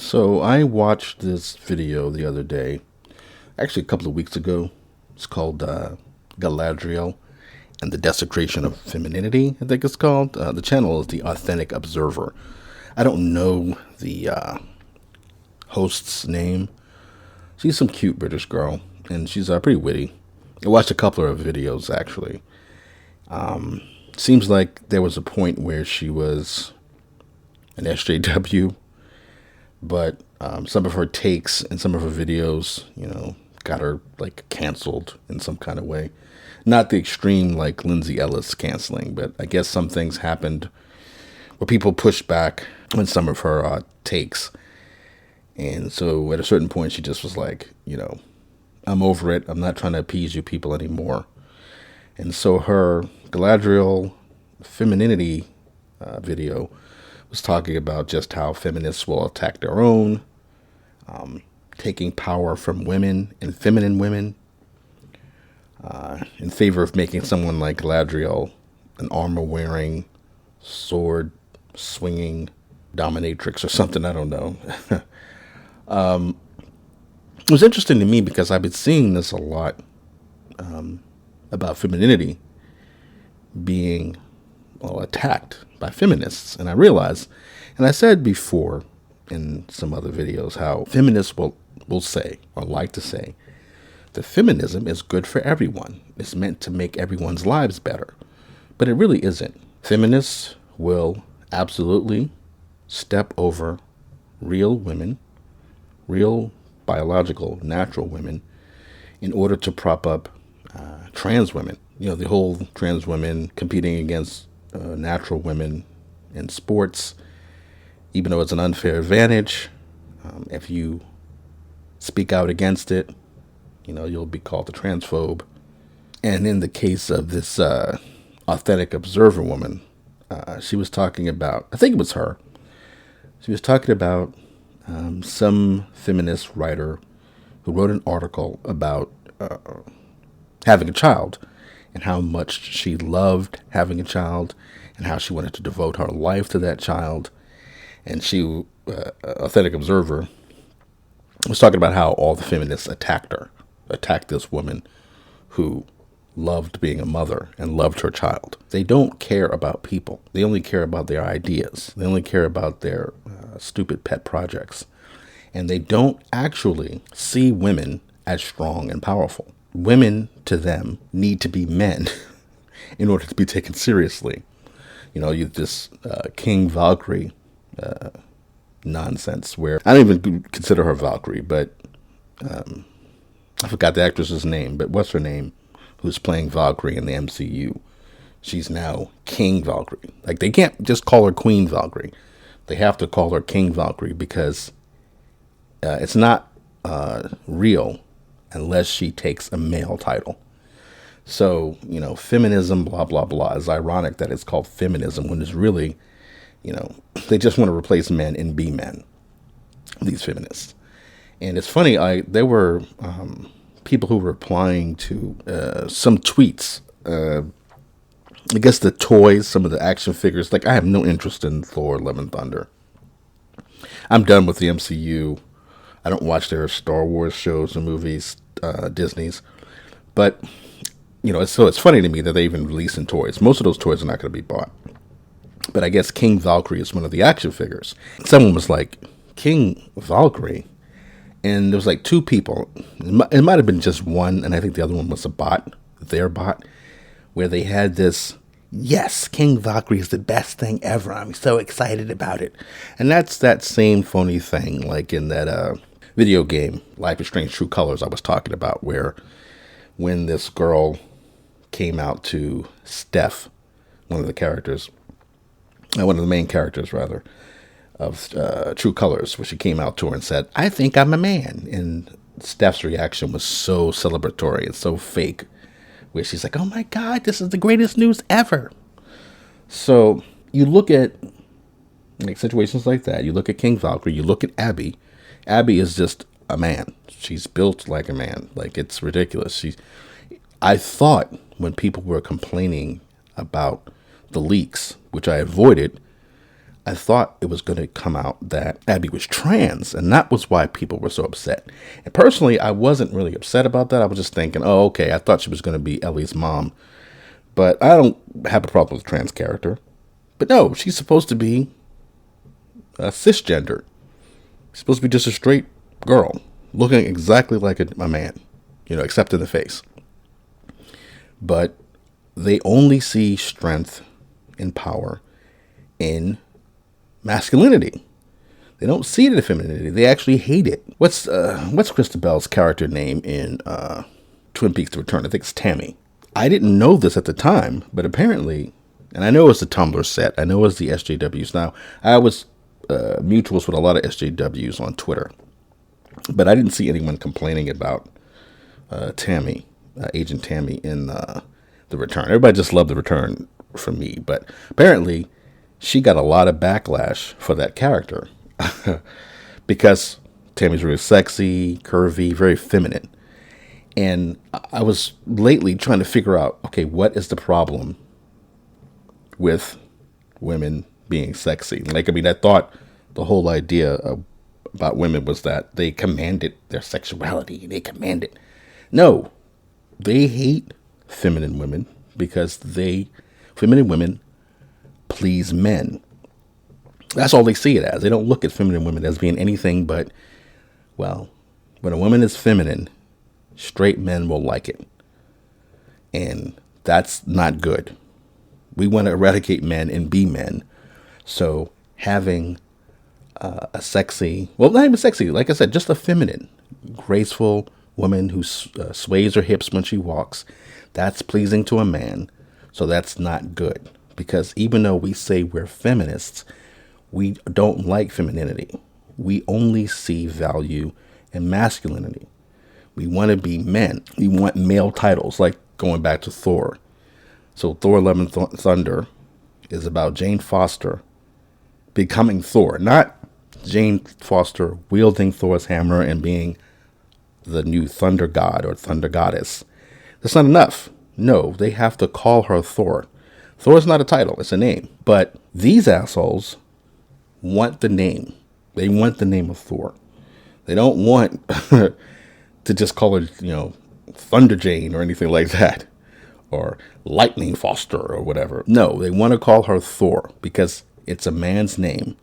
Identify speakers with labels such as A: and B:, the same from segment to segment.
A: So I watched this video the other day, actually a couple of weeks ago. It's called Galadriel and the Desecration of Femininity, I think it's called. The channel is The Authentic Observer. I don't know the host's name. She's some cute British girl, and she's pretty witty. I watched a couple of her videos, actually. Seems like there was a point where she was an SJW, but some of her takes and some of her videos, got her like canceled in some kind of way. Not the extreme like Lindsay Ellis canceling, but I guess some things happened where people pushed back on some of her takes. And so at a certain point, she just was like, I'm over it. I'm not trying to appease you people anymore. And so her Galadriel femininity video was talking about just how feminists will attack their own, taking power from women and feminine women, in favor of making someone like Galadriel an armor-wearing, sword-swinging dominatrix or something. I don't know. It was interesting to me because I've been seeing this a lot about femininity being attacked by feminists. And I realized, and I said before in some other videos, how feminists will say, or like to say, that feminism is good for everyone. It's meant to make everyone's lives better. But it really isn't. Feminists will absolutely step over real women, real biological, natural women, in order to prop up trans women. The whole trans women competing against natural women in sports, even though it's an unfair advantage. If you speak out against it, you'll be called a transphobe. And in the case of this authentic observer woman, she was talking about, I think it was her, she was talking about some feminist writer who wrote an article about having a child and how much she loved having a child and how she wanted to devote her life to that child. And she, authentic observer, was talking about how all the feminists attacked this woman who loved being a mother and loved her child. They don't care about people. They only care about their ideas. They only care about their stupid pet projects. And they don't actually see women as strong and powerful. Women, to them, need to be men in order to be taken seriously. This King Valkyrie nonsense where I don't even consider her Valkyrie, but I forgot the actress's name, but what's her name? Who's playing Valkyrie in the MCU? She's now King Valkyrie. Like, they can't just call her Queen Valkyrie. They have to call her King Valkyrie because it's not real unless she takes a male title. So, feminism, blah, blah, blah. It's ironic that it's called feminism when it's really, they just want to replace men and be men, these feminists. And it's funny, there were people who were replying to some tweets. I guess the toys, some of the action figures. Like, I have no interest in Thor, Love and Thunder. I'm done with the MCU. I don't watch their Star Wars shows or movies, Disney's. But, it's funny to me that they even releasing toys. Most of those toys are not going to be bought. But I guess King Valkyrie is one of the action figures. Someone was like, King Valkyrie? And there was like two people. It might have been just one, and I think the other one was a bot, their bot, where they had this, yes, King Valkyrie is the best thing ever. I'm so excited about it. And that's that same phony thing, like in that video game, Life is Strange True Colors I was talking about, where when this girl came out to Steph, one of the main characters, rather, of True Colors, where she came out to her and said, I think I'm a man. And Steph's reaction was so celebratory and so fake, where she's like, oh my God, this is the greatest news ever. So you look at like situations like that. You look at King Valkyrie, you look at Abby. Abby is just a man. She's built like a man. Like, it's ridiculous. I thought when people were complaining about the leaks, which I avoided, I thought it was going to come out that Abby was trans, and that was why people were so upset. And personally, I wasn't really upset about that. I was just thinking, oh, okay, I thought she was going to be Ellie's mom. But I don't have a problem with a trans character. But no, she's supposed to be cisgendered. She's supposed to be just a straight girl, looking exactly like a man, except in the face. But they only see strength and power in masculinity. They don't see it in femininity. They actually hate it. What's Christabel's character name in Twin Peaks: The Return? I think it's Tammy. I didn't know this at the time, but apparently, and I know it was the Tumblr set. I know it was the SJWs. Now, I was mutuals with a lot of SJWs on Twitter, but I didn't see anyone complaining about Tammy, Agent Tammy in The Return. Everybody just loved The Return from me, but apparently she got a lot of backlash for that character because Tammy's really sexy, curvy, very feminine. And I was lately trying to figure out, okay, what is the problem with women being sexy? I thought the whole idea about women was that they commanded their sexuality. They command it. No, they hate feminine women because feminine women please men. That's all they see it as. They don't look at feminine women as being anything but, well, when a woman is feminine, straight men will like it. And that's not good. We want to eradicate men and be men. So having a sexy, well, not even sexy, like I said, just a feminine, graceful woman who sways her hips when she walks, that's pleasing to a man. So that's not good. Because even though we say we're feminists, we don't like femininity. We only see value in masculinity. We want to be men. We want male titles, like going back to Thor. So Thor: Love and Thunder is about Jane Foster becoming Thor, not Jane Foster wielding Thor's hammer and being the new thunder god or thunder goddess. That's not enough. No, they have to call her Thor. Thor is not a title, it's a name. But these assholes want the name. They want the name of Thor. They don't want to just call her, Thunder Jane or anything like that. Or Lightning Foster or whatever. No, they want to call her Thor because it's a man's name.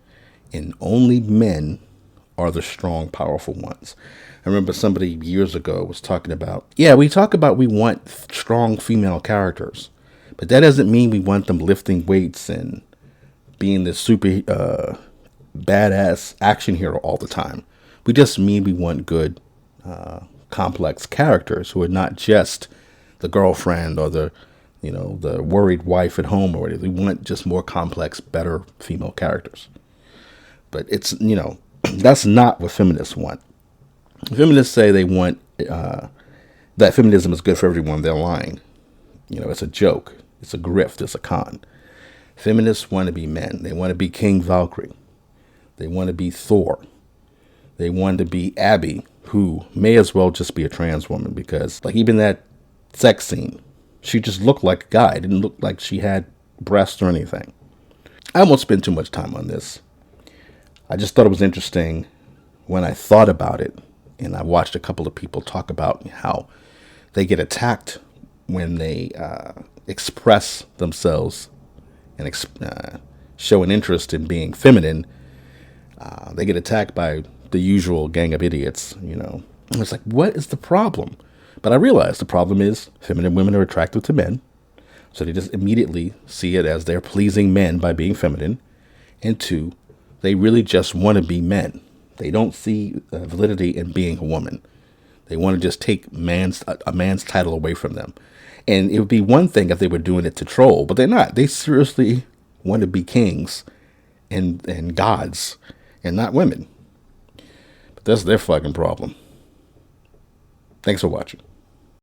A: And only men are the strong, powerful ones. I remember somebody years ago was talking about, we want strong female characters. But that doesn't mean we want them lifting weights and being this super badass action hero all the time. We just mean we want good, complex characters who are not just the girlfriend or the worried wife at home or whatever. We want just more complex, better female characters. But it's, that's not what feminists want. Feminists say they want that feminism is good for everyone. They're lying. It's a joke. It's a grift. It's a con. Feminists want to be men. They want to be King Valkyrie. They want to be Thor. They want to be Abby, who may as well just be a trans woman because, like, even that sex scene, she just looked like a guy. It didn't look like she had breasts or anything. I won't spend too much time on this. I just thought it was interesting when I thought about it, and I watched a couple of people talk about how they get attacked when they express themselves and show an interest in being feminine. They get attacked by the usual gang of idiots, And it's like, what is the problem? But I realized the problem is feminine women are attracted to men. So they just immediately see it as they're pleasing men by being feminine. And two, they really just want to be men. They don't see validity in being a woman. They want to just take a man's title away from them. And it would be one thing if they were doing it to troll, but they're not. They seriously want to be kings and gods and not women. But that's their fucking problem. Thanks for watching.